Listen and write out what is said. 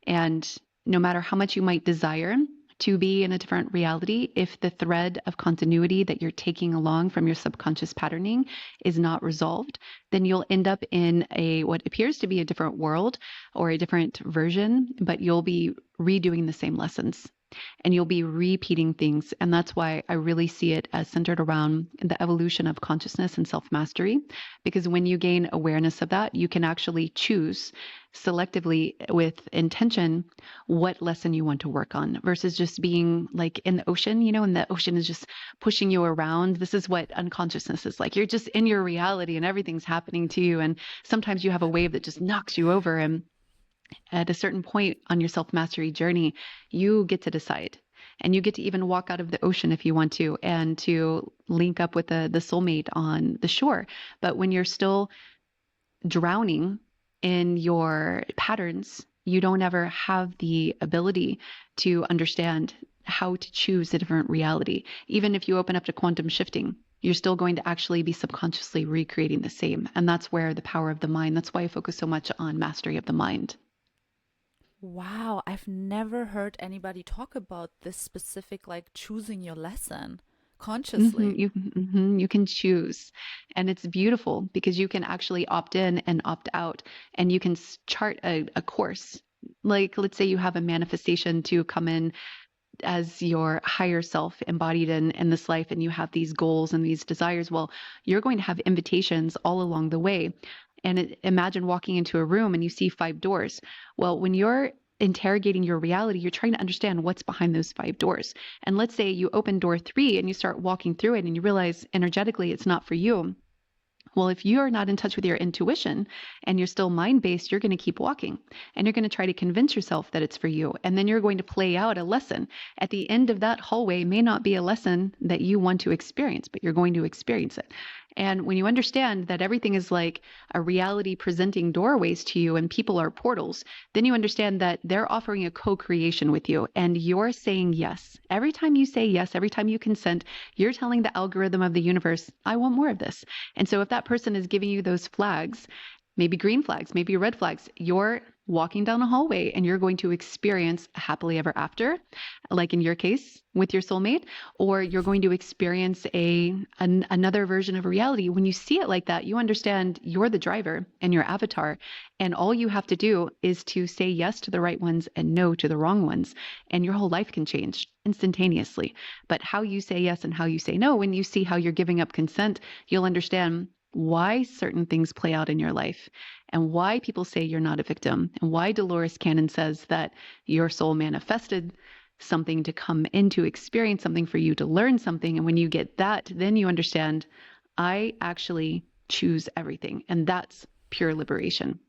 And no matter how much you might desire to be in a different reality, if the thread of continuity that you're taking along from your subconscious patterning is not resolved, then you'll end up in a what appears to be a different world or a different version, but you'll be redoing the same lessons and you'll be repeating things. And that's why I really see it as centered around the evolution of consciousness and self mastery. Because when you gain awareness of that, you can actually choose selectively with intention what lesson you want to work on versus just being like in the ocean, and the ocean is just pushing you around. This is what unconsciousness is like. You're just in your reality and everything's happening to you. And sometimes you have a wave that just knocks you over. And at a certain point on your self mastery journey, you get to decide. And you get to even walk out of the ocean if you want to, and to link up with the soulmate on the shore. But when you're still drowning in your patterns, you don't ever have the ability to understand how to choose a different reality. Even if you open up to quantum shifting, you're still going to actually be subconsciously recreating the same. And that's where the power of the mind, that's why I focus so much on mastery of the mind. Wow, I've never heard anybody talk about this specific, like choosing your lesson consciously. You can choose. And it's beautiful because you can actually opt in and opt out, and you can chart a course. Like, let's say you have a manifestation to come in as your higher self embodied in this life, and you have these goals and these desires. Well, you're going to have invitations all along the way. And imagine walking into a room and you see 5 doors. Well, when you're interrogating your reality, you're trying to understand what's behind those 5 doors. And let's say you open door 3 and you start walking through it and you realize energetically it's not for you. Well, if you're not in touch with your intuition and you're still mind based, you're going to keep walking and you're going to try to convince yourself that it's for you. And then you're going to play out a lesson. At the end of that hallway may not be a lesson that you want to experience, but you're going to experience it. And when you understand that everything is like a reality presenting doorways to you and people are portals, then you understand that they're offering a co creation with you and you're saying yes. Every time you say yes, every time you consent, you're telling the algorithm of the universe, I want more of this. And so if that person is giving you those flags, maybe green flags, maybe red flags, you're walking down a hallway and you're going to experience happily ever after, like in your case with your soulmate, or you're going to experience another version of reality. When you see it like that, you understand you're the driver and your avatar, and all you have to do is to say yes to the right ones and no to the wrong ones, and your whole life can change instantaneously. But how you say yes and how you say no, when you see how you're giving up consent, you'll understand why certain things play out in your life and why people say you're not a victim and why Dolores Cannon says that your soul manifested something to come into experience something for you to learn something. And when you get that, then you understand I actually choose everything. And that's pure liberation.